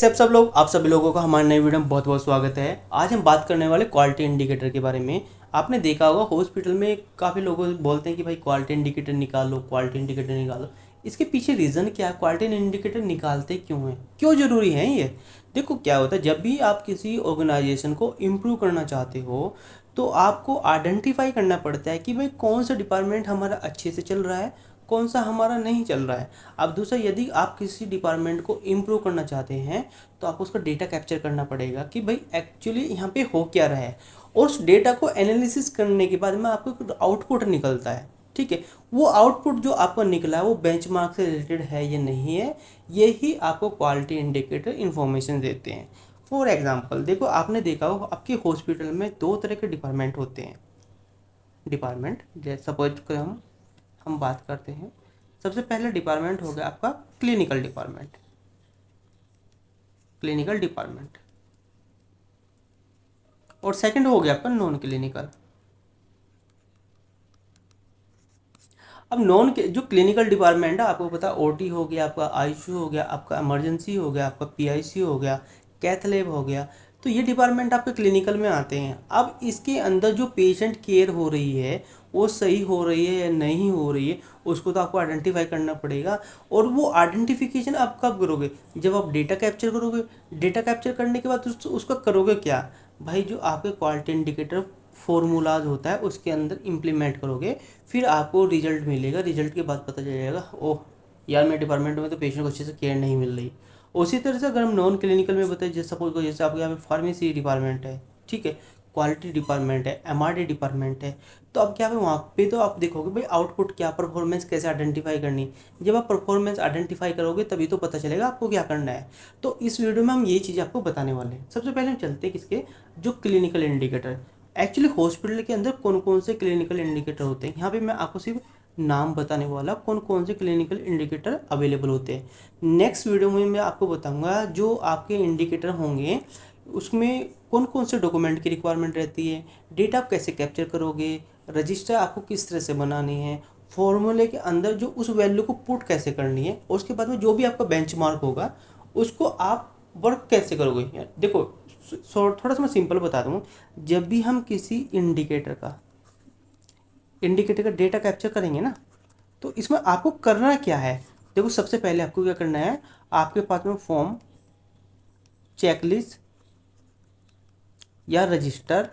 सब लोग, आप सभी लोगों का हमारे नए वीडियो में बहुत बहुत स्वागत है। आज हम बात करने वाले क्वालिटी इंडिकेटर के बारे में। आपने देखा होगा हॉस्पिटल में काफ़ी लोग बोलते हैं कि भाई क्वालिटी इंडिकेटर निकालो, क्वालिटी इंडिकेटर निकालो। इसके पीछे रीज़न क्या है, क्वालिटी इंडिकेटर निकालते क्यों हैं, क्यों ज़रूरी है ये? देखो क्या होता है, जब भी आप किसी ऑर्गेनाइजेशन को इम्प्रूव करना चाहते हो तो आपको आइडेंटिफाई करना पड़ता है कि भाई कौन सा डिपार्टमेंट हमारा अच्छे से चल रहा है, कौन सा हमारा नहीं चल रहा है। अब दूसरा, यदि आप किसी डिपार्टमेंट को इम्प्रूव करना चाहते हैं तो आपको उसका डेटा कैप्चर करना पड़ेगा कि भाई एक्चुअली यहाँ पे हो क्या रहा है, और उस डेटा को एनालिसिस करने के बाद में आपको एक आउटपुट निकलता है। ठीक है, वो आउटपुट जो आपको निकला है वो बेंचमार्क से रिलेटेड है या नहीं है, यही आपको क्वालिटी इंडिकेटर इन्फॉर्मेशन देते हैं। फॉर एग्जाम्पल देखो, आपने देखा हो आपके हॉस्पिटल में दो तरह के डिपार्टमेंट होते हैं। डिपार्टमेंट जैसे सपोज कर हम बात करते हैं, सबसे पहला डिपार्टमेंट हो गया आपका क्लिनिकल डिपार्टमेंट। क्लिनिकल डिपार्टमेंट और सेकंड हो गया आपका नॉन क्लिनिकल। अब नॉन के जो क्लिनिकल डिपार्टमेंट है, आपको पता ओटी हो गया, आपका आईसीयू हो गया, आपका इमरजेंसी हो गया, आपका पीआईसी हो गया, कैथ लैब हो गया, तो ये डिपार्टमेंट आपके क्लिनिकल में आते हैं। अब इसके अंदर जो पेशेंट केयर हो रही है वो सही हो रही है या नहीं हो रही है, उसको तो आपको आइडेंटिफाई करना पड़ेगा। और वो आइडेंटिफिकेशन आप कब करोगे, जब आप डेटा कैप्चर करोगे। डेटा कैप्चर करने के बाद उसका करोगे क्या भाई, जो आपके क्वालिटी इंडिकेटर फॉर्मूलाज होता है उसके अंदर इम्प्लीमेंट करोगे, फिर आपको रिजल्ट मिलेगा। रिजल्ट के बाद पता चलेगा ओह यार मेरे डिपार्टमेंट में तो पेशेंट को अच्छे से केयर नहीं मिल रही। उसी तरह से अगर हम नॉन क्लिनिकल में बताएं, जैसे सपोज को जैसे आपके यहाँ पे फार्मेसी डिपार्टमेंट है, ठीक है, क्वालिटी डिपार्टमेंट है, एमआरडी डिपार्टमेंट है, तो अब क्या है वहाँ पे तो आप देखोगे भाई आउटपुट क्या, परफॉर्मेंस कैसे आइडेंटिफाई करनी। जब आप परफॉर्मेंस आइडेंटिफाई करोगे तभी तो पता चलेगा आपको क्या करना है। तो इस वीडियो में हम ये चीज़ आपको बताने वाले हैं। सबसे पहले हम चलते हैं किसके, जो क्लिनिकल इंडिकेटर। एक्चुअली हॉस्पिटल के अंदर कौन कौन से क्लिनिकल इंडिकेटर होते हैं, यहाँ पे मैं आपको सिर्फ नाम बताने वाला कौन कौन से क्लिनिकल इंडिकेटर अवेलेबल होते हैं। नेक्स्ट वीडियो में मैं आपको बताऊंगा जो आपके इंडिकेटर होंगे उसमें कौन कौन से डॉक्यूमेंट की रिक्वायरमेंट रहती है, डेटा आप कैसे कैप्चर करोगे, रजिस्टर आपको किस तरह से बनानी है, फॉर्मूले के अंदर जो उस वैल्यू को पुट कैसे करनी है, और उसके बाद में जो भी आपका बेंचमार्क होगा उसको आप वर्क कैसे करोगे। देखो थोड़ा सा मैं सिंपल बता दूँ, जब भी हम किसी इंडिकेटर का डेटा कैप्चर करेंगे ना, तो इसमें आपको करना क्या है। देखो सबसे पहले आपको क्या करना है, आपके पास में फॉर्म, चेकलिस्ट या रजिस्टर,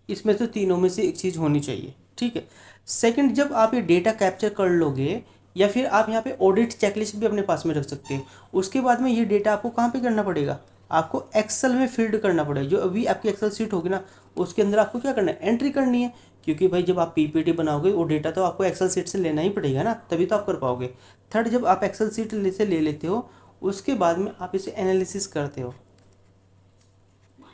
इसमें से तीनों में से एक चीज़ होनी चाहिए। ठीक है, सेकंड, जब आप ये डेटा कैप्चर कर लोगे, या फिर आप यहाँ पे ऑडिट चेकलिस्ट भी अपने पास में रख सकते हैं। उसके बाद में ये डेटा आपको कहाँ पे करना पड़ेगा, आपको एक्सेल में फील्ड करना पड़ेगा। जो अभी आपकी एक्सेल शीट होगी ना, उसके अंदर आपको क्या करना है, एंट्री करनी है। क्योंकि भाई जब आप पीपीटी बनाओगे वो डेटा तो आपको एक्सेल शीट से लेना ही पड़ेगा ना, तभी तो आप कर पाओगे। थर्ड, जब आप एक्सेल शीट से ले लेते हो उसके बाद में आप इसे एनालिसिस करते हो,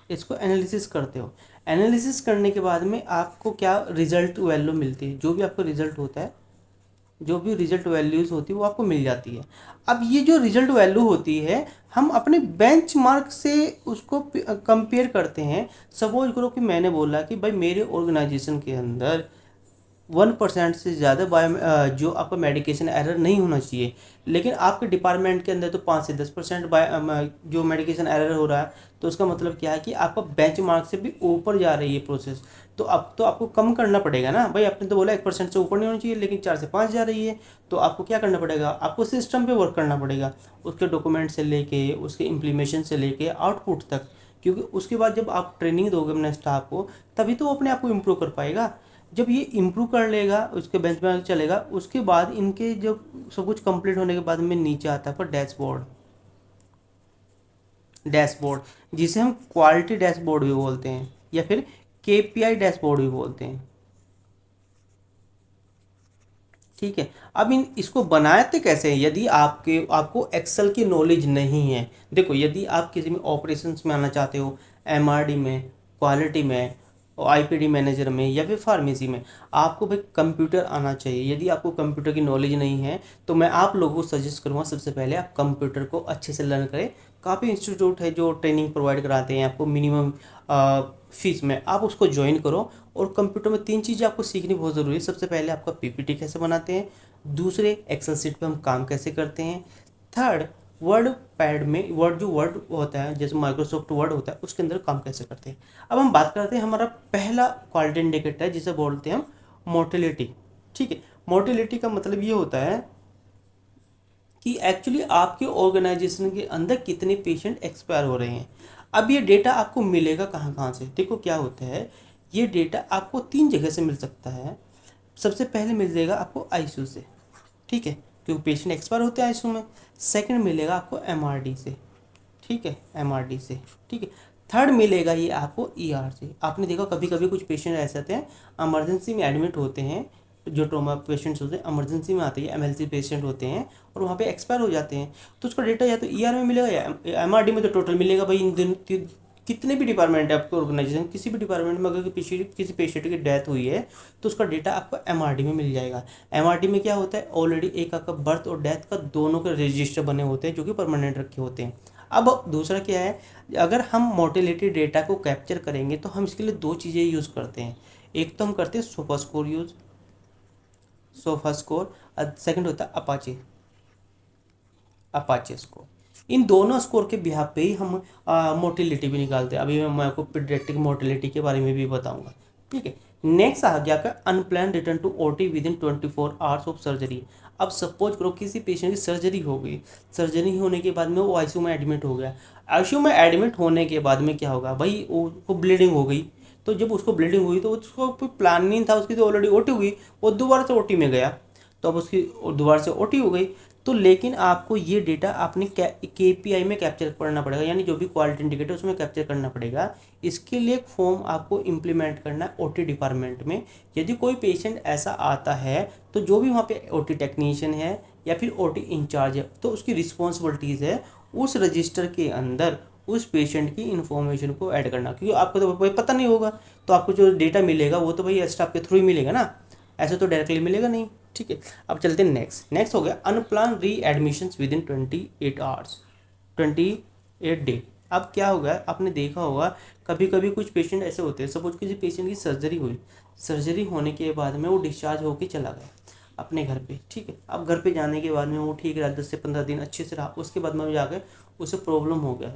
इसको एनालिसिस करते हो। एनालिसिस करने के बाद में आपको क्या रिजल्ट वैल्यू मिलती है, जो भी आपको रिजल्ट होता है, जो भी रिजल्ट वैल्यूज़ होती है वो आपको मिल जाती है। अब ये जो रिजल्ट वैल्यू होती है हम अपने बेंचमार्क से उसको कंपेयर करते हैं। सपोज करो कि मैंने बोला कि भाई मेरे ऑर्गेनाइजेशन के अंदर 1% से ज़्यादा जो आपका मेडिकेशन एरर नहीं होना चाहिए, लेकिन आपके डिपार्टमेंट के अंदर तो 5 से 10% जो मेडिकेशन एरर हो रहा है, तो उसका मतलब क्या है कि आपका बेंचमार्क से भी ऊपर जा रही है प्रोसेस। तो अब तो आपको कम करना पड़ेगा ना भाई, आपने तो बोला 1% से ऊपर नहीं होना चाहिए, लेकिन 4 से 5 जा रही है, तो आपको क्या करना पड़ेगा, आपको सिस्टम पे वर्क करना पड़ेगा, उसके डॉक्यूमेंट से लेके उसके इम्प्लीमेशन से लेके आउटपुट तक। क्योंकि उसके बाद जब आप ट्रेनिंग दोगे अपने स्टाफ को, तभी तो वो अपने आप को इम्प्रूव कर पाएगा। जब ये इम्प्रूव कर लेगा, उसके बेंचमार्क चलेगा, उसके बाद इनके जब सब कुछ कंप्लीट होने के बाद में नीचे आता है पर डैशबोर्ड। डैशबोर्ड जिसे हम क्वालिटी डैशबोर्ड भी बोलते हैं, या फिर केपीआई डैशबोर्ड भी बोलते हैं। ठीक है, अब इसको बनाते कैसे हैं, यदि आपको एक्सेल की नॉलेज नहीं है। देखो यदि आप किसी में ऑपरेशंस में आना चाहते हो, एमआरडी में, क्वालिटी में, आईपीडी मैनेजर में, या फिर फार्मेसी में, आपको भाई कंप्यूटर आना चाहिए। यदि आपको कंप्यूटर की नॉलेज नहीं है तो मैं आप लोगों को सजेस्ट करूँगा सबसे पहले आप कंप्यूटर को अच्छे से लर्न करें। काफ़ी इंस्टीट्यूट है जो ट्रेनिंग प्रोवाइड कराते हैं आपको मिनिमम फीस में, आप उसको ज्वाइन करो। और कंप्यूटर में 3 चीज़ें आपको सीखनी बहुत ज़रूरी है। सबसे पहले आपका पीपीटी कैसे बनाते हैं, दूसरे एक्सेल शीट पे हम काम कैसे करते हैं, थर्ड वर्ड पैड में वर्ड जो वर्ड होता है जैसे माइक्रोसॉफ्ट वर्ड होता है उसके अंदर काम कैसे करते हैं। अब हम बात करते हैं हमारा पहला क्वालिटी इंडिकेटर है जिसे बोलते हैं हम मोर्टेलिटी। ठीक है, मोर्टेलिटी का मतलब ये होता है कि एक्चुअली आपके ऑर्गेनाइजेशन के अंदर कितने पेशेंट एक्सपायर हो रहे हैं। अब ये डेटा आपको मिलेगा कहाँ कहाँ से, देखो क्या होता है, ये डेटा आपको 3 जगह से मिल सकता है। सबसे पहले मिल जाएगा आपको आईसीयू से, ठीक है, क्योंकि पेशेंट एक्सपायर होते हैं आईसीयू में। सेकंड मिलेगा आपको एमआरडी से, ठीक है, एमआरडी से, ठीक है। थर्ड मिलेगा ये आपको ईआर से। आपने देखा कभी कभी कुछ पेशेंट ऐसे होते हैं इमरजेंसी में एडमिट होते हैं, जो ट्रॉमा पेशेंट्स होते हैं इमरजेंसी में आते हैं, एमएलसी पेशेंट होते हैं और वहाँ पे एक्सपायर हो जाते हैं, तो उसका डेटा या तो ईआर में मिलेगा या एमआरडी में। तो टोटल मिलेगा भाई इन दिन कितने भी डिपार्टमेंट है आपके ऑर्गेनाइजेशन, किसी भी डिपार्टमेंट में अगर किसी पेशेंट की डेथ हुई है तो उसका डेटा आपको एमआरडी में मिल जाएगा। एमआरडी में क्या होता है, ऑलरेडी एक आपका बर्थ और डेथ का दोनों के रजिस्टर बने होते हैं जो कि परमानेंट रखे होते हैं। अब दूसरा क्या है, अगर हम मोर्टेलिटी डेटा को कैप्चर करेंगे तो हम इसके लिए 2 चीज़ें यूज़ करते हैं। एक तो हम करते हैं sofa score use, sofa score, और सेकंड होता है अपाचे, अपाचे स्कोर। इन दोनों स्कोर के बिहार पे ही हम मोर्टेलिटी भी निकालते हैं। अभी मैं आपको पीडियाट्रिक मोर्टेलिटी के बारे में भी बताऊंगा, ठीक है। नेक्स्ट आ गया का unplanned return to OT within 24 hours of surgery. अब सपोज करो किसी पेशेंट की सर्जरी हो गई, सर्जरी होने के बाद में वो आईसीयू में एडमिट हो गया। आईसीयू में एडमिट होने के बाद में क्या होगा भाई, वो ब्लीडिंग हो गई। तो जब उसको ब्लीडिंग हुई तो उसको कोई प्लान नहीं था, उसकी तो ऑलरेडी ओटी हुई, वो दोबारा से ओटी में गया, तो अब उसकी दोबारा से ओटी हो गई। तो लेकिन आपको ये डेटा आपने केपीआई में कैप्चर करना पड़ेगा, यानी जो भी क्वालिटी इंडिकेटर उसमें कैप्चर करना पड़ेगा। इसके लिए एक फॉर्म आपको इम्प्लीमेंट करना है ओटी डिपार्टमेंट में। यदि कोई पेशेंट ऐसा आता है तो जो भी वहाँ पे ओटी टेक्नीशियन है या फिर ओटी इंचार्ज है, तो उसकी रिस्पॉन्सिबिलिटीज़ है उस रजिस्टर के अंदर उस पेशेंट की इन्फॉर्मेशन को ऐड करना, क्योंकि आपको तो भाई पता नहीं होगा, तो आपको जो डेटा मिलेगा वो तो भाई स्टाफ के थ्रू ही मिलेगा ना, ऐसे तो डायरेक्टली मिलेगा नहीं, ठीक है। अब चलते हैं नेक्स्ट। नेक्स्ट हो गया अनप्लान री admissions with in 28 hours, 28 day. अब क्या होगा, आपने देखा होगा कभी कभी कुछ पेशेंट ऐसे होते हैं, सपोज किसी पेशेंट की सर्जरी हुई, सर्जरी होने के बाद में वो डिस्चार्ज होकर चला गया अपने घर पे, ठीक है। अब घर पे जाने के बाद में वो ठीक रहा, 10 से 15 दिन अच्छे से रहा, उसके बाद में जाकर उसे प्रॉब्लम हो गया,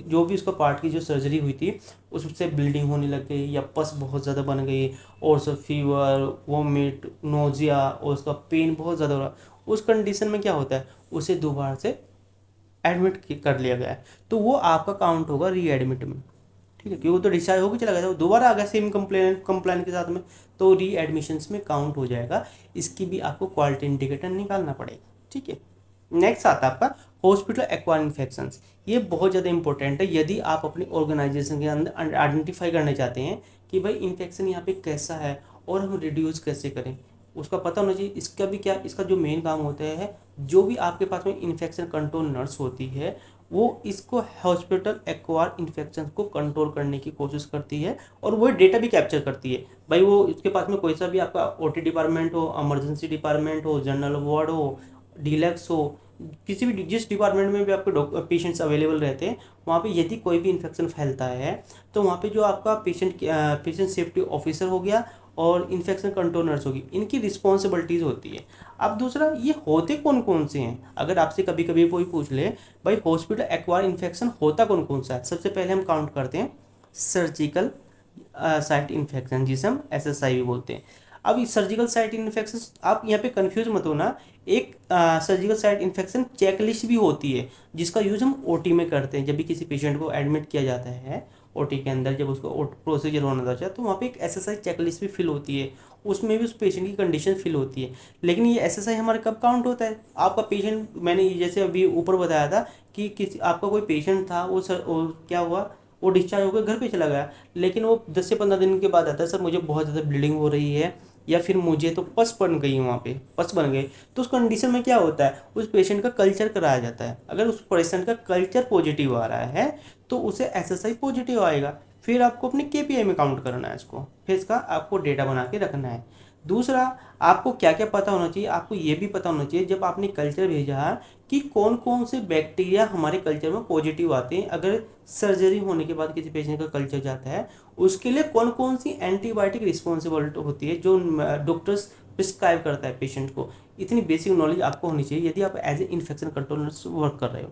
जो भी उसका पार्ट की जो सर्जरी हुई थी उससे ब्लीडिंग होने लग गई या पस बहुत ज़्यादा बन गई, और सब फीवर, वोमिट, नोजिया और उसका पेन बहुत ज़्यादा हो रहा। उस कंडीशन में क्या होता है, उसे दोबारा से एडमिट कर लिया गया है, तो वो आपका काउंट होगा री एडमिट में, ठीक है, क्योंकि वो तो डिस्चार्ज होकर चला गया था, वो दोबारा आ गया सेम कंप्लेन के साथ में, तो री एडमिशंस में काउंट हो जाएगा। इसकी भी आपको क्वालिटी इंडिकेटर निकालना पड़ेगा, ठीक है। नेक्स्ट आता है आपका हॉस्पिटल एक्वायर इन्फेक्शंस। ये बहुत ज़्यादा इंपॉर्टेंट है यदि आप अपनी ऑर्गेनाइजेशन के अंदर आइडेंटिफाई करना चाहते हैं कि भाई इन्फेक्शन यहाँ पे कैसा है और हम रिड्यूस कैसे करें, उसका पता होना चाहिए। इसका भी क्या, इसका जो मेन काम होता है, जो भी आपके पास में इन्फेक्शन कंट्रोल नर्स होती है वो इसको हॉस्पिटल एक्वायर इन्फेक्शन को कंट्रोल करने की कोशिश करती है और वो डेटा भी कैप्चर करती है। भाई वो इसके पास में कोई सा भी आपका ओटी डिपार्टमेंट हो, इमरजेंसी डिपार्टमेंट हो, जनरल वार्ड हो, डीलक्स हो, किसी भी जिस डिपार्टमेंट में भी आपके पेशेंट्स अवेलेबल रहते हैं, वहाँ पे यदि कोई भी इन्फेक्शन फैलता है तो वहाँ पे जो आपका पेशेंट सेफ्टी ऑफिसर हो गया और इन्फेक्शन कंट्रोल नर्स होगी, इनकी रिस्पॉन्सिबिलिटीज़ होती है। अब दूसरा, ये होते कौन कौन से हैं, अगर आपसे कभी कभी कोई पूछ ले भाई हॉस्पिटल एक्वायर इन्फेक्शन होता कौन कौन सा है, सबसे पहले हम काउंट करते हैं सर्जिकल साइट इन्फेक्शन, जिसे हम एसएसआई भी बोलते हैं। अब इस सर्जिकल साइट इन्फेक्शन, आप यहाँ पे कंफ्यूज मत होना, एक सर्जिकल साइट इन्फेक्शन चेकलिस्ट भी होती है जिसका यूज़ हम ओटी में करते हैं। जब भी किसी पेशेंट को एडमिट किया जाता है ओटी के अंदर, जब उसको प्रोसीजर होना होता है तो वहाँ पे एक एसएसआई चेकलिस्ट भी फिल होती है, उसमें भी उस पेशेंट की कंडीशन फिल होती है। लेकिन ये एसएसआई हमारे कब काउंट होता है, आपका पेशेंट, मैंने जैसे अभी ऊपर बताया था कि किसी आपका कोई पेशेंट था, वो क्या हुआ, वो डिस्चार्ज होकर घर पे चला गया, लेकिन वो 10 से 15 दिन के बाद आता है, सर मुझे बहुत ज़्यादा ब्लीडिंग हो रही है या फिर मुझे तो पस बन गई, वहाँ पे पस बन गई। तो उस कंडीशन में क्या होता है, उस पेशेंट का कल्चर कराया जाता है। अगर उस पेशेंट का कल्चर पॉजिटिव आ रहा है तो उसे एसएसआई पॉजिटिव आएगा, फिर आपको अपने केपीआई में काउंट करना है इसको, फिर इसका आपको डेटा बना के रखना है। दूसरा, आपको क्या क्या पता होना चाहिए, आपको ये भी पता होना चाहिए जब आपने कल्चर भेजा कि कौन कौन से बैक्टीरिया हमारे कल्चर में पॉजिटिव आते हैं। अगर सर्जरी होने के बाद किसी पेशेंट का कल्चर जाता है, उसके लिए कौन कौन सी एंटीबायोटिक रिस्पॉन्सिबल होती है जो डॉक्टर्स प्रिस्क्राइब करता है पेशेंट को। इतनी बेसिक नॉलेज आपको होनी चाहिए यदि आप as a infection controller work कर रहे हो।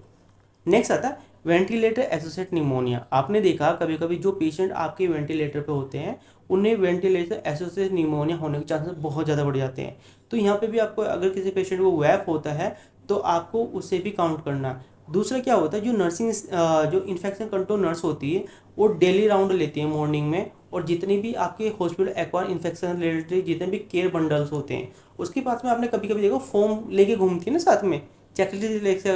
नेक्स्ट आता है वेंटिलेटर एसोसिएट निमोनिया। आपने देखा कभी कभी जो पेशेंट आपके वेंटिलेटर पे होते हैं उन्हें वेंटिलेटर एसोसिएट निमोनिया होने के चांसेस बहुत ज़्यादा बढ़ जाते हैं। तो यहाँ पे भी आपको अगर किसी पेशेंट को वैप होता है तो आपको उसे भी काउंट करना है। दूसरा क्या होता है, जो नर्सिंग जो इन्फेक्शन कंट्रोल नर्स होती है वो डेली राउंड लेती है मॉर्निंग में, और जितनी भी आपके हॉस्पिटल एक्वायर इन्फेक्शन रिलेटेड जितने भी केयर बंडल्स होते हैं उसके पास में आपने कभी कभी देखो फॉर्म लेके घूमती है ना साथ में, चेकलिस्ट लेके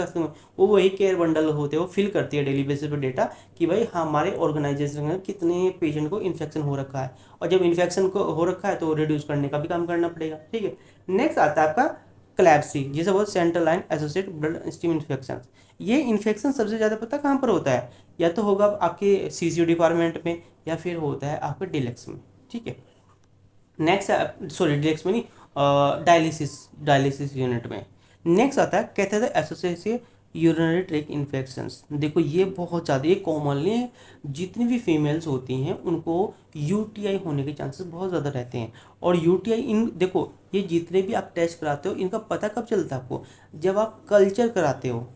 वो वही केयर बंडल होते हैं, वो फिल करती है डेली बेसिस पे डेटा कि भाई हमारे ऑर्गेनाइजेशन में कितने पेशेंट को इन्फेक्शन हो रखा है, और जब इन्फेक्शन को हो रखा है तो रिड्यूस करने का भी काम करना पड़ेगा। ठीक है। नेक्स्ट आता है आपका क्लैप्सी, जिसे बहुत central line associate blood stream infection. ये इन्फेक्शन सबसे ज़्यादा पता कहाँ पर होता है, या तो होगा आपके सीसीयू डिपार्टमेंट में या फिर होता है आपके डिलेक्स में। ठीक है। नेक्स्ट सॉरी डिलेक्स में नहीं, डायलिसिस डायलिसिस यूनिट में। नेक्स्ट आता है catheter associated urinary tract infections. देखो ये बहुत ज़्यादा ये कॉमनली जितनी भी फीमेल्स होती हैं उनको यूटीआई होने के चांसेस बहुत ज़्यादा रहते हैं। और यूटीआई इन देखो ये जितने भी आप टेस्ट कराते हो इनका पता कब चलता है आपको, जब आप कल्चर कराते हो।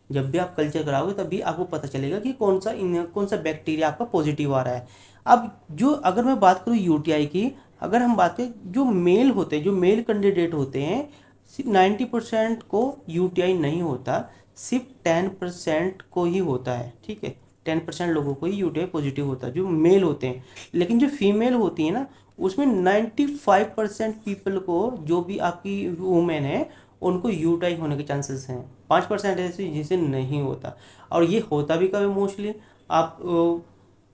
जब भी आप कल्चर कराओगे तभी आपको पता चलेगा कि कौन सा बैक्टीरिया आपका पॉजिटिव आ रहा है। अब जो अगर मैं बात करूँ यूटीआई की, अगर हम बात करें जो मेल होते हैं, जो मेल कैंडिडेट होते हैं 90% को यूटीआई नहीं होता, सिर्फ 10% को ही होता है। ठीक है, 10% लोगों को ही यूटीआई पॉजिटिव होता है जो मेल होते हैं। लेकिन जो फीमेल होती है ना उसमें 95% पीपल को, जो भी आपकी वुमेन है उनको यूटीआई होने के चांसेस हैं। 5% ऐसे जिसे नहीं होता। और ये होता भी कभी मोस्टली आप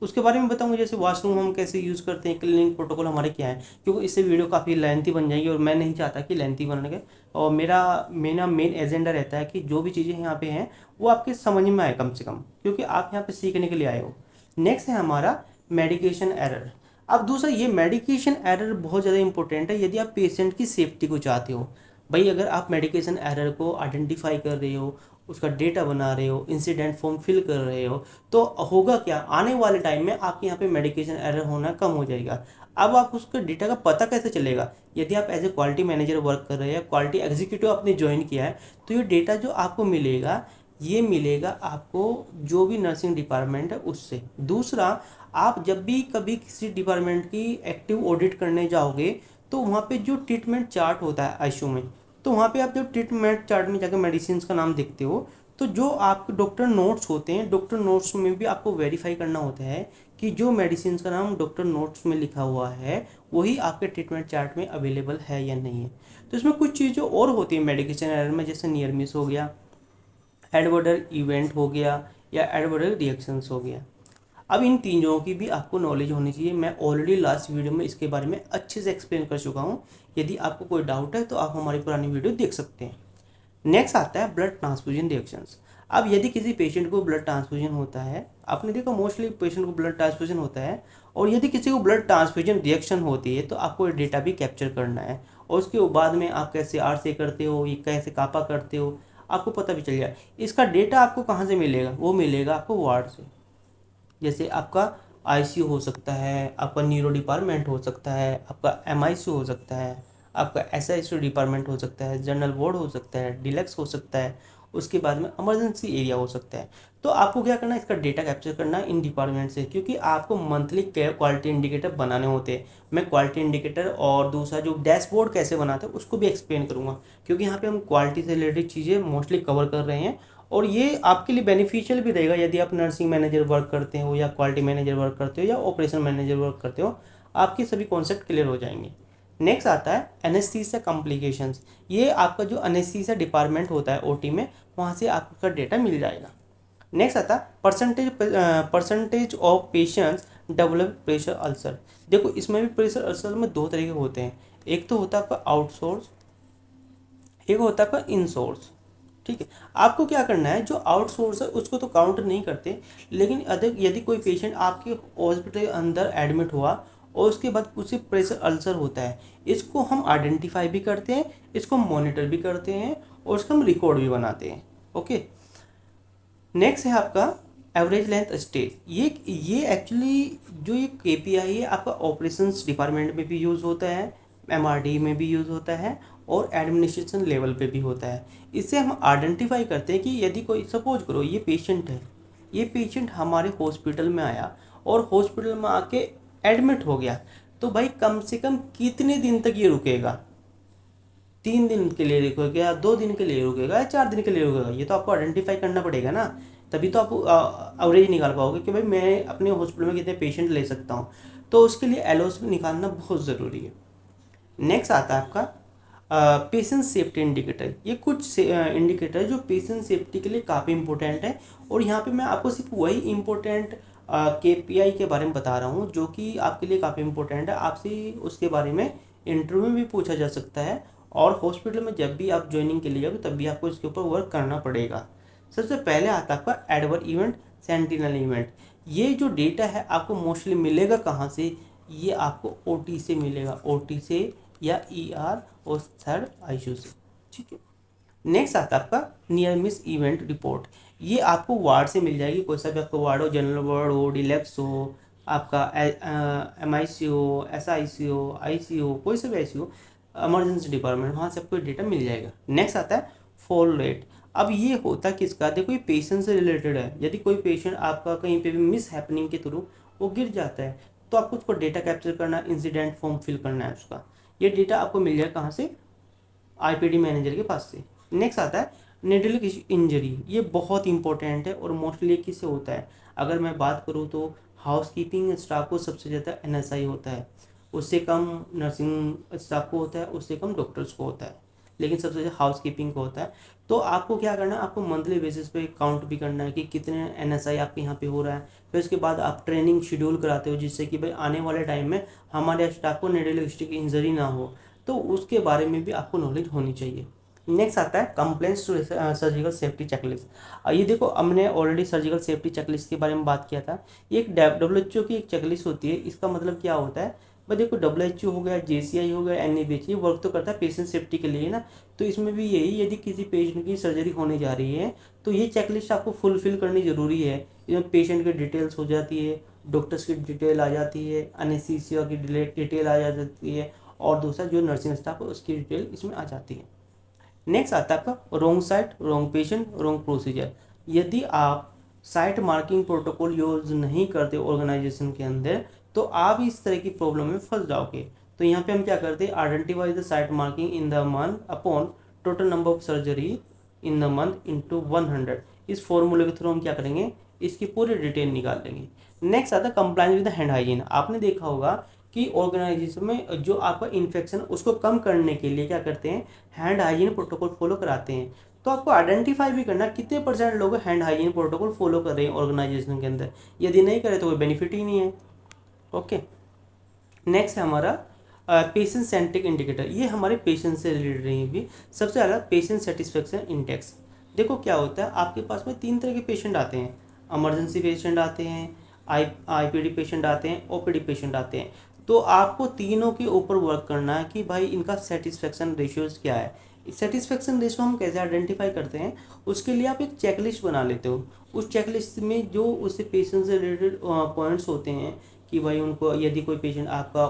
उसके बारे में बताऊंगा, जैसे वॉशरूम हम कैसे यूज़ करते हैं, क्लीनिंग प्रोटोकॉल हमारे क्या है, क्योंकि इससे वीडियो काफ़ी लेंथी बन जाएगी और मैं नहीं चाहता कि लेंथी बनने के। और मेरा मेन एजेंडा रहता है कि जो भी चीज़ें यहाँ पे हैं वो आपके समझ में आए कम से कम, क्योंकि आप यहाँ पे सीखने के लिए आए हो। नेक्स्ट है हमारा मेडिकेशन एरर। अब दूसरा ये मेडिकेशन एरर बहुत ज़्यादा इंपॉर्टेंट है यदि आप पेशेंट की सेफ्टी को चाहते हो। भाई अगर आप मेडिकेशन एरर को आइडेंटिफाई कर रहे हो, उसका डेटा बना रहे हो, इंसिडेंट फॉर्म फिल कर रहे हो, तो होगा क्या, आने वाले टाइम में आपके यहाँ पे मेडिकेशन एरर होना कम हो जाएगा। अब आप उसके डेटा का पता कैसे चलेगा, यदि आप as a quality manager work कर रहे हैं, क्वालिटी एग्जीक्यूटिव आपने ज्वाइन किया है, तो ये डेटा जो आपको मिलेगा ये मिलेगा आपको जो भी नर्सिंग डिपार्टमेंट है उससे। दूसरा, आप जब भी कभी किसी डिपार्टमेंट की एक्टिव ऑडिट करने जाओगे तो वहाँ पे जो ट्रीटमेंट चार्ट होता है आईसीयू में, तो वहाँ पे आप जब ट्रीटमेंट चार्ट में जाकर मेडिसिन का नाम देखते हो तो जो आपके डॉक्टर नोट्स होते हैं, डॉक्टर नोट्स में भी आपको वेरीफाई करना होता है कि जो मेडिसिन का नाम डॉक्टर नोट्स में लिखा हुआ है वही आपके ट्रीटमेंट चार्ट में अवेलेबल है या नहीं है। तो इसमें कुछ चीज़ें और होती है मेडिकेशन एरर में, जैसे नियर मिस हो गया, एडवर्डर इवेंट हो गया, या एडवर्डर रिएक्शंस हो गया। अब इन तीनों की भी आपको नॉलेज होनी चाहिए। मैं ऑलरेडी लास्ट वीडियो में इसके बारे में अच्छे से एक्सप्लेन कर चुका हूँ। यदि आपको कोई डाउट है तो आप हमारी पुरानी वीडियो देख सकते हैं। नेक्स्ट आता है ब्लड ट्रांसफ्यूजन रिएक्शंस। अब यदि किसी पेशेंट को ब्लड ट्रांसफ्यूजन होता है, आपने देखा मोस्टली पेशेंट को ब्लड ट्रांसफ्यूजन होता है, और यदि किसी को ब्लड ट्रांसफ्यूजन रिएक्शन होती है तो आपको डेटा भी कैप्चर करना है, और उसके बाद में आप कैसे आरसे करते हो, ये कैसे कापा करते हो, आपको पता भी चल जाए। इसका डेटा आपको कहाँ से मिलेगा, वो मिलेगा आपको वार्ड से। जैसे आपका आईसीयू हो सकता है, आपका न्यूरो डिपार्टमेंट हो सकता है, आपका एमआईसीयू हो सकता है, आपका एसआईसीयू डिपार्टमेंट हो सकता है, जनरल वार्ड हो सकता है, डिलक्स हो सकता है, उसके बाद में इमरजेंसी एरिया हो सकता है। तो आपको क्या करना है, इसका डेटा कैप्चर करना है इन डिपार्टमेंट से, क्योंकि आपको मंथली क्वालिटी इंडिकेटर बनाने होते हैं। मैं क्वालिटी इंडिकेटर और दूसरा जो डैशबोर्ड कैसे बनाते हैं उसको भी एक्सप्लेन करूँगा, क्योंकि यहाँ पे हम क्वालिटी से रिलेटेड चीज़ें मोस्टली कवर कर रहे हैं, और ये आपके लिए बेनिफिशियल भी रहेगा यदि आप नर्सिंग मैनेजर वर्क करते हो, या क्वालिटी मैनेजर वर्क करते हो, या ऑपरेशन मैनेजर वर्क करते हो, आपके सभी कॉन्सेप्ट क्लियर हो जाएंगे। नेक्स्ट आता है एनेस्थीसिया कॉम्प्लिकेशंस। ये आपका जो एनेस्थीसिया डिपार्टमेंट होता है ओटी में, वहाँ से आपका डेटा मिल जाएगा। नेक्स्ट आता है percentage of patients develop pressure ulcer. देखो इसमें भी प्रेशर अल्सर में दो तरीके होते हैं, एक तो होता है आपका आउटसोर्स, एक होता है आपका इनसोर्स। ठीक है, आपको क्या करना है, जो आउटसोर्स है उसको तो काउंट नहीं करते, लेकिन अधिक यदि कोई पेशेंट आपके हॉस्पिटल के अंदर एडमिट हुआ और उसके बाद उसे प्रेशर अल्सर होता है, इसको हम आइडेंटिफाई भी करते हैं, इसको मॉनिटर भी करते हैं, और उसका हम रिकॉर्ड भी बनाते हैं। ओके, नेक्स्ट है आपका एवरेज लेंथ स्टे। ये एक्चुअली जो ये केपीआई है आपका ऑपरेशंस डिपार्टमेंट में भी यूज़ होता है, MRD में भी यूज़ होता है और एडमिनिस्ट्रेशन लेवल पे भी होता है। इससे हम आइडेंटिफाई करते हैं कि यदि कोई, सपोज करो ये पेशेंट है, ये पेशेंट हमारे हॉस्पिटल में आया और हॉस्पिटल में आके एडमिट हो गया, तो भाई कम से कम कितने दिन तक ये रुकेगा? 3 दिन के लिए रुकेगा, 2 दिन के लिए रुकेगा, या 4 दिन के लिए रुकेगा? ये तो आपको आइडेंटिफाई करना पड़ेगा ना, तभी तो आप एवरेज निकाल पाओगे कि भाई मैं अपने हॉस्पिटल में कितने पेशेंट ले सकता हूँ। तो उसके लिए एलओसी निकालना बहुत ज़रूरी है। नेक्स्ट आता है आपका पेशेंट सेफ्टी इंडिकेटर। ये कुछ इंडिकेटर है जो पेशेंट सेफ्टी के लिए काफ़ी इंपॉर्टेंट है, और यहाँ पे मैं आपको सिर्फ वही इंपॉर्टेंट KPI के बारे में बता रहा हूँ जो कि आपके लिए काफ़ी इंपॉर्टेंट है। आपसे उसके बारे में इंटरव्यू में भी पूछा जा सकता है, और हॉस्पिटल में जब भी आप ज्वाइनिंग के लिए जाओगे तब भी आपको इसके ऊपर वर्क करना पड़ेगा। सबसे पहले आता है आपका एडवर्स इवेंट, सेंटिनल इवेंट। ये जो डेटा है आपको मोस्टली मिलेगा कहाँ से? ये आपको OT से मिलेगा, OT से या ER और थर्ड ICU से, ठीक है। नेक्स्ट आता है आपका नियर मिस इवेंट रिपोर्ट। ये आपको वार्ड से मिल जाएगी, कोई सा भी आपको वार्ड हो, जनरल वार्ड हो, डिलैक्स हो, आपका MIC हो, SIC हो, IC हो, कोई सा भी IC हो, इमरजेंसी डिपार्टमेंट, वहाँ से आपको डेटा मिल जाएगा। नेक्स्ट आता है फॉल रेट। अब ये होता किसका? देखो ये पेशेंट से रिलेटेड है। यदि कोई पेशेंट आपका कहीं पे भी मिस हैपनिंग के थ्रू वो गिर जाता है, तो आपको उसको डेटा कैप्चर करना, इंसिडेंट फॉर्म फिल करना है उसका। ये डेटा आपको मिल जाएगा कहाँ से? IPD मैनेजर के पास से। नेक्स्ट आता है निडल इंजरी। ये बहुत इंपॉर्टेंट है और मोस्टली किससे होता है? अगर मैं बात करूँ तो हाउसकीपिंग स्टाफ को सबसे ज़्यादा NSI होता है, उससे कम नर्सिंग स्टाफ को होता है, उससे कम डॉक्टर्स को होता है, लेकिन सबसे ज़्यादा हाउसकीपिंग को होता है। तो आपको क्या करना है? आपको मंथली बेसिस पे काउंट भी करना है कि कितने NSI आपके यहाँ पे हो रहा है। फिर उसके बाद आप ट्रेनिंग शेड्यूल कराते हो, जिससे कि भाई आने वाले टाइम में हमारे स्टाफ को निडलिस्टिक इंजरी ना हो, तो उसके बारे में भी आपको नॉलेज होनी चाहिए। नेक्स्ट आता है complaints to surgical safety checklist. ये देखो हमने ऑलरेडी सर्जिकल सेफ्टी चेकलिस्ट के बारे में बात किया था। ये एक WHO की एक चेकलिस्ट होती है। इसका मतलब क्या होता है? भाई देखो WHO हो गया, JCI हो गया, NABH, ये वर्क तो करता है पेशेंट सेफ्टी के लिए ना। तो इसमें भी यही, यदि किसी पेशेंट की सर्जरी होने जा रही है तो ये चेकलिस्ट आपको फुलफिल करनी ज़रूरी है। इसमें पेशेंट की डिटेल्स हो जाती है, डॉक्टर्स की डिटेल आ जाती है, एनेस्थीसिया की डिटेल आ जाती है, और दूसरा जो नर्सिंग स्टाफ है उसकी डिटेल इसमें आ जाती है। नेक्स्ट आता है आपका wrong site, wrong patient, wrong procedure. यदि आप साइट मार्किंग प्रोटोकॉल यूज नहीं करते ऑर्गेनाइजेशन के अंदर, तो आप इस तरह की प्रॉब्लम में फंस जाओगे। तो यहाँ पे हम क्या करते हैं? Identify the site marking in the month upon total number of surgery in the month into 100। इस फॉर्मूले के थ्रू हम क्या करेंगे? इसकी पूरी डिटेल निकाल लेंगे। नेक्स्ट आता है कंप्लायंस विद हैंड हाइजीन। आपने देखा होगा कि ऑर्गेनाइजेशन में जो आपका इन्फेक्शन उसको कम करने के लिए क्या करते हैं? हैंड हाइजीन प्रोटोकॉल फॉलो कराते हैं। तो आपको आइडेंटिफाई भी करना कितने % लोग हैंड हाइजीन प्रोटोकॉल फॉलो कर रहे हैं ऑर्गेनाइजेशन के अंदर। यदि नहीं करे तो कोई बेनिफिट ही नहीं है। ओके, नेक्स्ट है हमारा पेशेंट सेंट्रिक इंडिकेटर। ये हमारे पेशेंट से रिलेटेड रही भी। सबसे ज़्यादा पेशेंट सेटिस्फेक्शन इंडेक्स। देखो क्या होता है, आपके पास में 3 तरह के पेशेंट आते हैं। इमरजेंसी पेशेंट आते हैं, IPD पेशेंट आते हैं, OPD पेशेंट आते हैं। तो आपको तीनों के ऊपर वर्क करना है कि भाई इनका सेटिस्फेक्शन रेशियोज क्या है। सेटिस्फेक्शन रेशियो हम कैसे आइडेंटिफाई करते हैं? उसके लिए आप एक चेकलिस्ट बना लेते हो। उस चेकलिस्ट में जो उससे पेशेंट से रिलेटेड पॉइंट्स होते हैं कि भाई उनको, यदि कोई पेशेंट आपका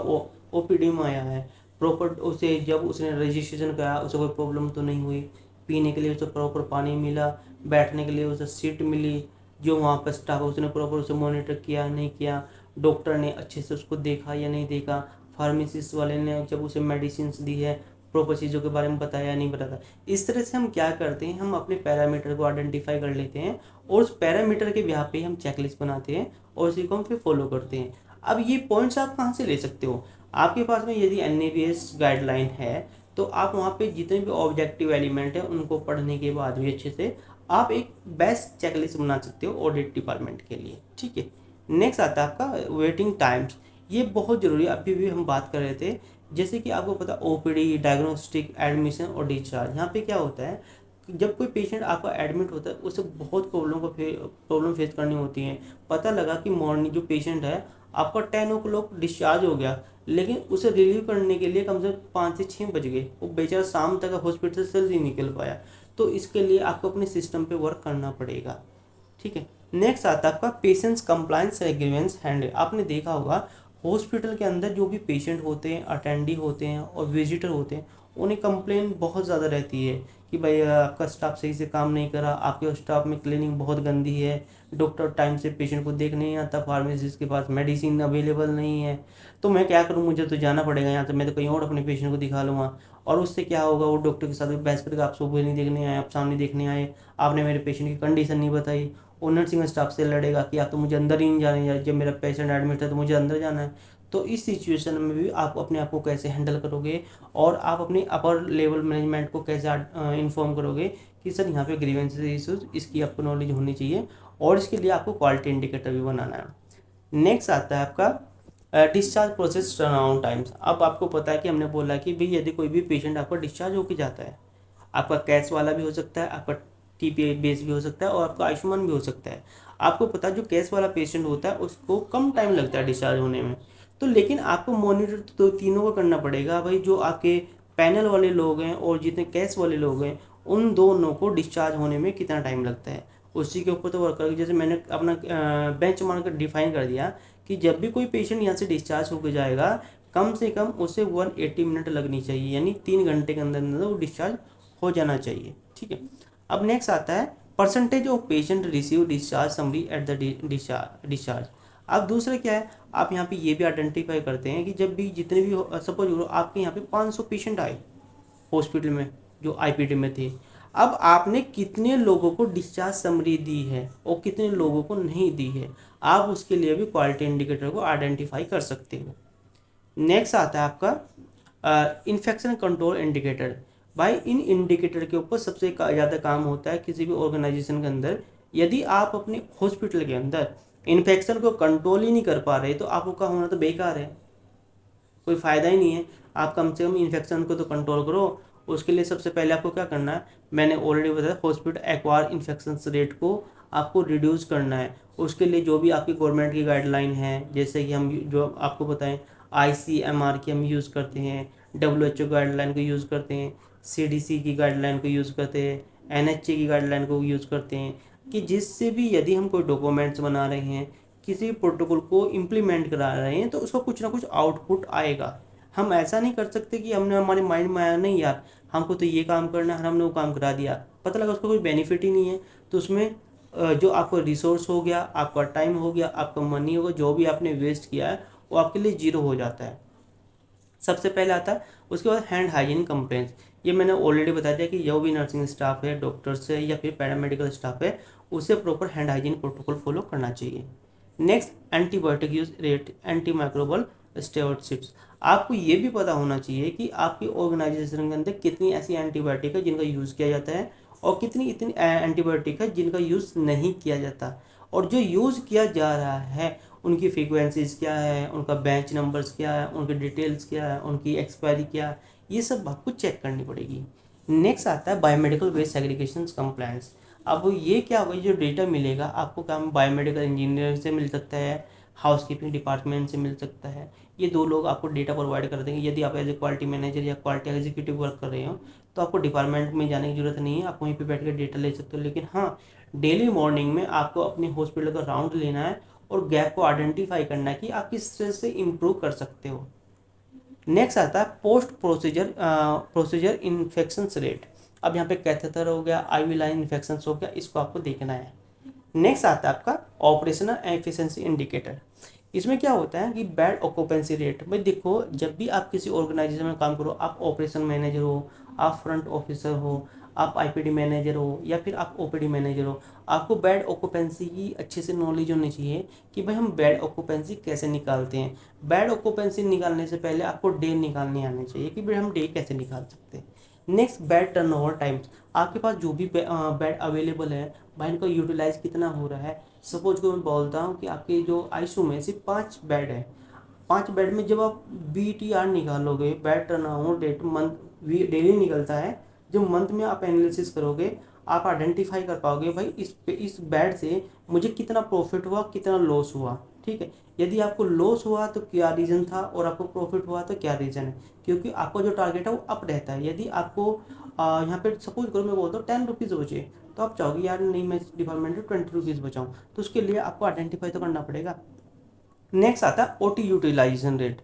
OPD में आया है, प्रॉपर उसे जब उसने रजिस्ट्रेशन कराया उसे कोई प्रॉब्लम तो नहीं हुई, पीने के लिए उसे प्रॉपर पानी मिला, बैठने के लिए उसे सीट मिली, जो वहाँ पर स्टाफ उसने प्रॉपर उसे मॉनिटर किया नहीं किया, डॉक्टर ने अच्छे से उसको देखा या नहीं देखा, फार्मेसिस्ट वाले ने जब उसे मेडिसिन दी है प्रॉपर चीज़ों के बारे में बताया या नहीं बताया। इस तरह से हम क्या करते हैं? हम अपने पैरामीटर को आइडेंटिफाई कर लेते हैं और उस पैरामीटर के बिहाफ पे हम चेकलिस्ट बनाते हैं और उसी को हम फिर फॉलो करते हैं। अब ये पॉइंट्स आप कहाँ से ले सकते हो? आपके पास में यदि NABH गाइडलाइन है तो आप वहाँ पे जितने भी ऑब्जेक्टिव एलिमेंट है उनको पढ़ने के बाद भी अच्छे से आप एक बेस्ट चेकलिस्ट बना सकते हो ऑडिट डिपार्टमेंट के लिए, ठीक है। नेक्स्ट आता है आपका वेटिंग टाइम्स। ये बहुत ज़रूरी है, अभी भी हम बात कर रहे थे। जैसे कि आपको पता OPD, डायग्नोस्टिक, एडमिशन और डिस्चार्ज। यहाँ पे क्या होता है, जब कोई पेशेंट आपका एडमिट होता है उसे बहुत प्रॉब्लम फेस करनी होती है। पता लगा कि मॉर्निंग जो पेशेंट है आपका 10 o'clock डिस्चार्ज हो गया, लेकिन उसे रिलीव करने के लिए कम से कम 5 से 6 बज गए, वो बेचारा शाम तक हॉस्पिटल से नहीं निकल पाया। तो इसके लिए आपको अपने सिस्टम पे वर्क करना पड़ेगा, ठीक है। नेक्स्ट आता है आपका पेशेंट्स कंप्लायंस एग्रीमेंट्स हैंडल। आपने देखा होगा हॉस्पिटल के अंदर जो भी पेशेंट होते हैं, अटेंडी होते हैं और विजिटर होते हैं, उन्हें कंप्लेन बहुत ज़्यादा रहती है कि भाई आपका स्टाफ सही से काम नहीं करा, आपके स्टाफ में क्लीनिंग बहुत गंदी है, डॉक्टर टाइम से पेशेंट को देख नहीं आता, फार्मेसिस्ट के पास मेडिसिन अवेलेबल नहीं है। तो मैं क्या करूँ, मुझे तो जाना पड़ेगा यहाँ से, मैं तो कहीं और अपने पेशेंट को दिखा लूँगा। और उससे क्या होगा, वो डॉक्टर के साथ भी बहस करके आप सुबह नहीं देखने आए, आप सामने देखने आए, आपने मेरे पेशेंट की कंडीशन नहीं बताई। वो नर्सिंग स्टाफ से लड़ेगा कि आप तो मुझे अंदर ही नहीं जाने, या जब मेरा पेशेंट एडमिट है तो मुझे अंदर जाना है। तो इस सिचुएशन में भी आप अपने आप को कैसे हैंडल करोगे, और आप अपने अपर लेवल मैनेजमेंट को कैसे इन्फॉर्म करोगे कि सर यहाँ पे ग्रीवेंसेस इशूज़, इसकी आपको नॉलेज होनी चाहिए। और इसके लिए आपको क्वालिटी इंडिकेटर भी बनाना है। नेक्स्ट आता है आपका डिस्चार्ज प्रोसेस टर्नअराउंड टाइम्स। अब आपको पता है कि हमने बोला कि भाई यदि कोई भी पेशेंट आपका डिस्चार्ज होकर जाता है, आपका कैश वाला भी हो सकता है, आपका टीपीआई बेस भी हो सकता है, और आपका आयुष्मान भी हो सकता है। आपको पता है जो कैश वाला पेशेंट होता है उसको कम टाइम लगता है डिस्चार्ज होने में। तो लेकिन आपको मॉनिटर तो तीनों को करना पड़ेगा भाई, जो आपके पैनल वाले लोग हैं और जितने कैश वाले लोग हैं, उन दोनों को डिस्चार्ज होने में कितना टाइम लगता है, उसी के ऊपर तो वर्क करेगी। जैसे मैंने अपना बेंच मार्क डिफाइन कर दिया कि जब भी कोई पेशेंट यहाँ से डिस्चार्ज होकर जाएगा, कम से कम उसे 180 मिनट लगनी चाहिए, यानी 3 घंटे के अंदर अंदर वो डिस्चार्ज हो जाना चाहिए। ठीक है। अब नेक्स्ट आता है percentage of patient receive discharge summary at the discharge. अब दूसरा क्या है, आप यहाँ पे ये भी आइडेंटिफाई करते हैं कि जब भी जितने भी सपोज आपके यहाँ पे 500 पेशेंट आए हॉस्पिटल में जो आईपीडी में थे, अब आपने कितने लोगों को डिस्चार्ज समरी दी है और कितने लोगों को नहीं दी है, आप उसके लिए भी क्वालिटी इंडिकेटर को आइडेंटिफाई कर सकते हो। नेक्स्ट आता है आपका इन्फेक्शन कंट्रोल इंडिकेटर। भाई इन इंडिकेटर के ऊपर सबसे ज़्यादा काम होता है किसी भी ऑर्गेनाइजेशन के अंदर। यदि आप अपने हॉस्पिटल के अंदर इन्फेक्शन को कंट्रोल ही नहीं कर पा रहे, तो आपका होना तो बेकार है, कोई फ़ायदा ही नहीं है। आप कम से कम इन्फेक्शन को तो कंट्रोल करो। उसके लिए सबसे पहले आपको क्या करना है, मैंने ऑलरेडी बताया, हॉस्पिटल एक्वायर इन्फेक्शन रेट को आपको रिड्यूस करना है। उसके लिए जो भी आपकी गवर्नमेंट की गाइडलाइन है, जैसे कि हम जो आपको बताएं ICMR की हम यूज़ करते हैं, WHO गाइडलाइन को यूज़ करते हैं, CDC की गाइडलाइन को यूज़ करते हैं, NHA की गाइडलाइन को यूज़ करते हैं, कि जिससे भी यदि हम कोई डॉक्यूमेंट्स बना रहे हैं, किसी प्रोटोकॉल को इम्प्लीमेंट करा रहे हैं, तो उसका कुछ ना कुछ आउटपुट आएगा। हम ऐसा नहीं कर सकते कि हमने हमारे माइंड में आया नहीं यार हमको तो ये काम करना है, हमने वो काम करा दिया, पता लगा उसका कोई बेनिफिट ही नहीं है। तो उसमें जो आपका रिसोर्स हो गया, आपका टाइम हो गया, आपका मनी होगा, जो भी आपने वेस्ट किया है वो आपके लिए जीरो हो जाता है। सबसे पहले आता है, उसके बाद हैंड हाइजीन कंप्लेंट्स। ये मैंने ऑलरेडी बता दिया कि जो भी नर्सिंग स्टाफ है, डॉक्टर्स है या फिर पैरामेडिकल स्टाफ है, उसे proper hand hygiene protocol follow करना चाहिए। Next antibiotic use rate, anti microbial steroids. आपको ये भी पता होना चाहिए कि आपकी ऑर्गेनाइजेशन के अंदर कितनी ऐसी एंटीबायोटिक है जिनका यूज़ किया जाता है, और कितनी इतनी एंटीबायोटिक है जिनका यूज़ नहीं किया जाता। और जो यूज़ किया जा रहा है उनकी फ्रीक्वेंसीज क्या है, उनका बैच नंबर्स क्या है, उनकी डिटेल्स क्या है, उनकी एक्सपायरी क्या है, ये सब आपको चेक करनी पड़ेगी। नेक्स्ट आता है बायोमेडिकल वेस्ट सेग्रीगेशन कंप्लायंस। अब ये क्या होगा, जो डेटा मिलेगा आपको काम बायोमेडिकल इंजीनियर से मिल सकता है, हाउसकीपिंग डिपार्टमेंट से मिल सकता है। ये दो लोग आपको डेटा प्रोवाइड कर देंगे। यदि आप एज ए क्वालिटी मैनेजर या क्वालिटी एग्जीक्यूटिव वर्क कर रहे हो, तो आपको डिपार्टमेंट में जाने की जरूरत नहीं है, आप वहीं पे बैठ कर डेटा ले सकते हो। लेकिन हाँ, डेली मॉर्निंग में आपको अपने हॉस्पिटल का राउंड लेना है और गैप को आइडेंटिफाई करना है कि आप किस तरह से इम्प्रूव कर सकते हो। नेक्स्ट आता है पोस्ट प्रोसीजर इन्फेक्शन रेट। अब यहाँ पे कैथेटर हो गया, IV लाइन इन्फेक्शन हो गया, इसको आपको देखना है। नेक्स्ट आता है आपका ऑपरेशनल एफिशिएंसी इंडिकेटर। इसमें क्या होता है कि बेड ऑक्यूपेंसी रेट। भाई देखो, जब भी आप किसी ऑर्गेनाइजेशन में काम करो, आप ऑपरेशन मैनेजर हो, आप फ्रंट ऑफिसर हो, आप IPD मैनेजर हो या फिर आप OPD मैनेजर हो, आपको बेड ऑक्यूपेंसी की अच्छे से नॉलेज होनी चाहिए कि भाई हम बेड ऑक्यूपेंसी कैसे निकालते हैं। बेड ऑक्यूपेंसी निकालने से पहले आपको डे निकालने आने चाहिए कि भाई हम डे कैसे निकाल सकते हैं। Next bed turnover times. आपके पास जो भी बेड अवेलेबल है, भाई इनका यूटिलाइज कितना हो रहा है। सपोज को मैं बोलता हूँ कि आपके जो ICU में सिर्फ 5 बेड है, 5 बेड में जब आप BTR निकालोगे, bed turnover rate month daily निकलता है, जो मंथ में आप एनालिसिस करोगे, आप आइडेंटिफाई कर पाओगे भाई इस बेड से मुझे कितना प्रॉफिट हुआ, कितना लॉस हुआ। ठीक है, यदि आपको लॉस हुआ तो क्या रीज़न था, और आपको प्रॉफिट हुआ तो क्या रीज़न है, क्योंकि आपका जो टारगेट है वो अप रहता है। यदि आपको यहाँ पे सपोज करो मैं बोलता हूँ 10 रुपीज़ बचे, तो आप चाहोगे यार नहीं मैं इस डिपार्टमेंट में 20 रुपीज़ बचाऊँ, तो उसके लिए आपको आइडेंटिफाई तो करना पड़ेगा नेक्स्ट आता है OT utilisation rate.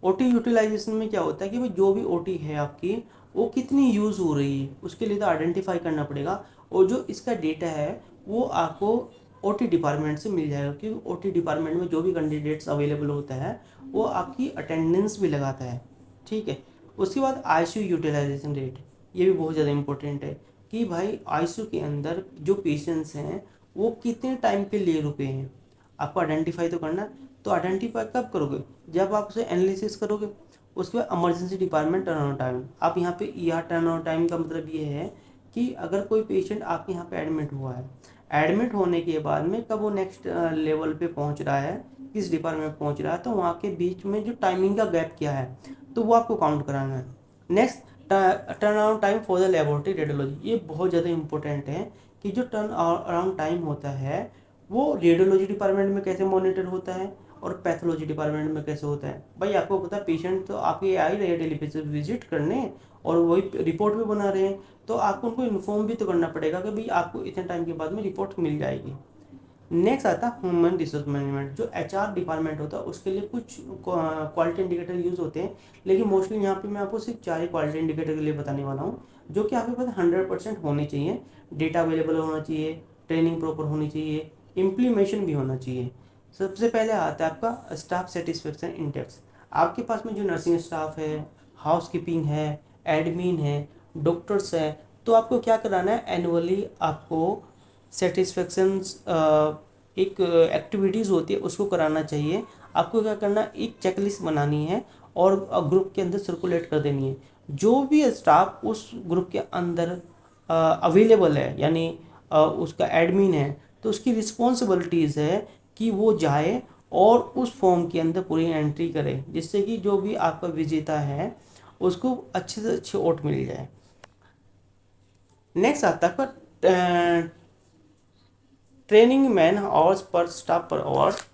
OT utilisation में क्या होता है कि भाई जो भी ओटी है आपकी वो कितनी यूज़ हो रही है उसके लिए तो आइडेंटिफाई करना पड़ेगा, और जो इसका डेटा है वो आपको ओटी डिपार्टमेंट से मिल जाएगा, क्योंकि ओटी डिपार्टमेंट में जो भी कैंडिडेट्स अवेलेबल होता है वो आपकी अटेंडेंस भी लगाता है, ठीक है। उसके बाद आईसीयू यूटिलाइजेशन रेट, ये भी बहुत ज़्यादा इंपॉर्टेंट है कि भाई आईसीयू के अंदर जो पेशेंट्स हैं वो कितने टाइम के लिए रुके हैं, आपको आइडेंटिफाई तो करना। तो आइडेंटिफाई कब करोगे, जब आप उसे एनालिसिस करोगे। उसके बाद emergency department turn around time, आप यहाँ पे ईआर टर्न अराउंड टाइम का मतलब ये है कि अगर कोई पेशेंट आपके यहाँ पे एडमिट हुआ है, एडमिट होने के बाद में कब वो नेक्स्ट लेवल पे पहुँच रहा है, किस डिपार्टमेंट में पहुँच रहा है, तो वहाँ के बीच में जो टाइमिंग का गैप क्या है तो वो आपको काउंट कराना है। Next, turn around time for the laboratory radiology, ये बहुत ज़्यादा इंपॉर्टेंट है कि जो टर्न अराउंड टाइम होता है वो रेडियोलॉजी डिपार्टमेंट में कैसे मॉनिटर होता है और पैथोलॉजी डिपार्टमेंट में कैसे होता है। भाई आपको पता है पेशेंट तो आपके आ ही रहे हैं डेली बेसिस विजिट करने और वही रिपोर्ट भी बना रहे हैं, तो आपको उनको इन्फॉर्म भी तो करना पड़ेगा कि भाई आपको इतने टाइम के बाद में रिपोर्ट मिल जाएगी। नेक्स्ट आता है ह्यूमन रिसोर्स मैनेजमेंट, जो एचआर डिपार्टमेंट होता है उसके लिए कुछ क्वालिटी इंडिकेटर यूज़ होते हैं, लेकिन मोस्टली यहाँ पे मैं आपको सिर्फ 4 ही क्वालिटी इंडिकेटर के लिए बताने वाला हूँ जो कि आपके पास 100% होने चाहिए। डेटा अवेलेबल होना चाहिए, ट्रेनिंग प्रॉपर होनी चाहिए, इम्प्लीमेशन भी होना चाहिए। सबसे पहले आता है आपका स्टाफ सेटिस्फेक्शन इंडेक्स। आपके पास में जो नर्सिंग स्टाफ है, हाउसकीपिंग है, एडमिन है, डॉक्टर्स है, तो आपको क्या कराना है, एनुअली आपको सेटिस्फेक्शंस एक एक्टिविटीज़ होती है उसको कराना चाहिए। आपको क्या करना, एक चेकलिस्ट बनानी है और ग्रुप के अंदर सर्कुलेट कर देनी है। जो भी स्टाफ उस ग्रुप के अंदर अवेलेबल है, यानी उसका एडमिन है, तो उसकी रिस्पॉन्सिबिलिटीज़ है कि वो जाए और उस फॉर्म के अंदर पूरी एंट्री करे, जिससे कि जो भी आपका विजेता है उसको अच्छे से अच्छे वोट मिल जाए। नेक्स्ट आता है आपका training man hours per staff पर hours.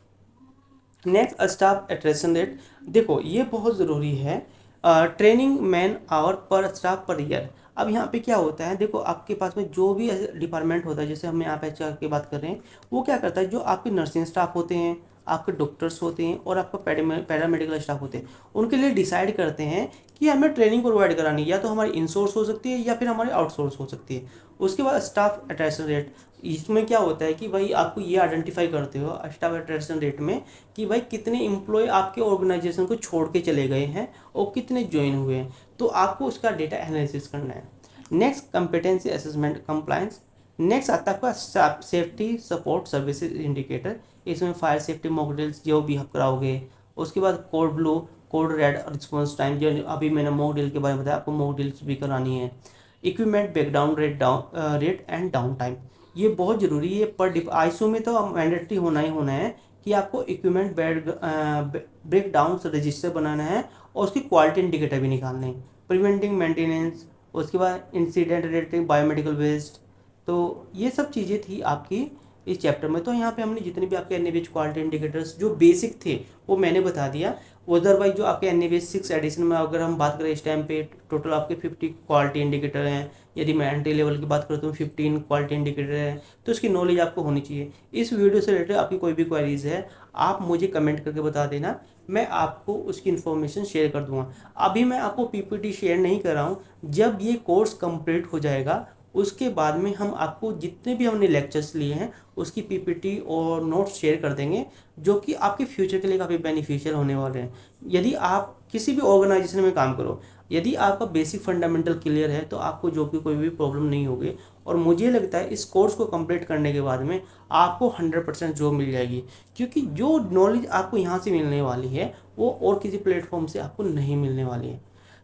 Next, staff attrition rate. देखो ये बहुत ज़रूरी है, ट्रेनिंग मैन आवर पर स्टाफ पर ईयर। अब यहाँ पे क्या होता है, देखो आपके पास में जो भी डिपार्टमेंट होता है, जैसे हम यहाँ पे एचआर की बात कर रहे हैं, वो क्या करता है, जो आपके नर्सिंग स्टाफ होते हैं, आपके डॉक्टर्स होते हैं और आपका पैरामेडिकल स्टाफ होते हैं, उनके लिए डिसाइड करते हैं कि हमें ट्रेनिंग प्रोवाइड करानी है, या तो हमारी इनसोर्स हो सकती है या फिर हमारी आउटसोर्स हो सकती है। उसके बाद स्टाफ अट्रैक्शन रेट, इसमें क्या होता है कि भाई आपको ये आइडेंटिफाई करते हो स्टाफ अट्रैक्शन रेट में कि भाई कितने एम्प्लॉय आपके ऑर्गेनाइजेशन को छोड़ के चले गए हैं और कितने ज्वाइन हुए हैं, तो आपको उसका डेटा एनालिसिस करना है। Next, competency assessment compliance. Next आता है आपका सेफ्टी सपोर्ट सर्विसेज इंडिकेटर। इसमें फायर सेफ्टी मॉक ड्रिल्स जो भी आप कराओगे, उसके बाद code blue, code red response time, जो अभी मैंने मॉक ड्रिल के बारे में बताया, आपको मॉक ड्रिल्स भी करानी है। Equipment breakdown rate and down time, ये बहुत ज़रूरी है। पर आईसीयू में तो मैंडेटरी होना ही होना है कि आपको इक्विपमेंट ब्रेक डाउन रजिस्टर बनाना है और उसकी क्वालिटी इंडिकेटर भी निकालने हैं। प्रिवेंटिंग मेंटेनेंस, उसके बाद इंसिडेंट रेटिंग, बायोमेडिकल वेस्ट, तो ये सब चीज़ें थी आपकी इस चैप्टर में। तो यहाँ पे हमने जितने भी आपके एनएबीएच क्वालिटी इंडिकेटर्स जो बेसिक थे वो मैंने बता दिया। अदरवाइज जो आपके एनएबीएच 6 एडिशन में अगर हम बात करें इस टाइम पे टोटल आपके 50 क्वालिटी इंडिकेटर हैं। यदि मैं एंट्री लेवल की बात करता हूँ 15 क्वालिटी इंडिकेटर है, तो इसकी नॉलेज आपको होनी चाहिए। इस वीडियो से रिलेटेड आपकी कोई भी क्वेरीज है आप मुझे कमेंट करके बता देना, मैं आपको उसकी इन्फॉर्मेशन शेयर कर दूंगा। अभी मैं आपको पीपीटी शेयर नहीं कर रहा हूँ, जब ये कोर्स कंप्लीट हो जाएगा उसके बाद में हम आपको जितने भी हमने लेक्चर्स लिए हैं उसकी पीपीटी और नोट्स शेयर कर देंगे, जो कि आपके फ्यूचर के लिए काफ़ी बेनिफिशियल होने वाले हैं। यदि आप किसी भी ऑर्गेनाइजेशन में काम करो, यदि आपका बेसिक फंडामेंटल क्लियर है तो आपको जॉब की कोई भी प्रॉब्लम नहीं होगी, और मुझे लगता है इस कोर्स को कंप्लीट करने के बाद में आपको 100% जॉब मिल जाएगी, क्योंकि जो नॉलेज आपको यहाँ से मिलने वाली है वो और किसी प्लेटफॉर्म से आपको नहीं मिलने वाली है।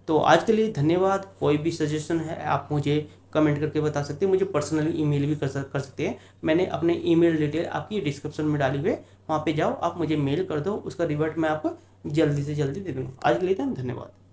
तो आज के लिए धन्यवाद। कोई भी सजेशन है आप मुझे कमेंट करके बता सकते हैं, मुझे पर्सनली ईमेल भी कर सकते हैं। मैंने अपने ईमेल डिटेल आपकी डिस्क्रिप्शन में डाली हुई है, वहाँ पे जाओ, आप मुझे मेल कर दो, उसका रिवर्ट मैं आपको जल्दी से जल्दी दे दूँगा। आज के लिए धन्यवाद।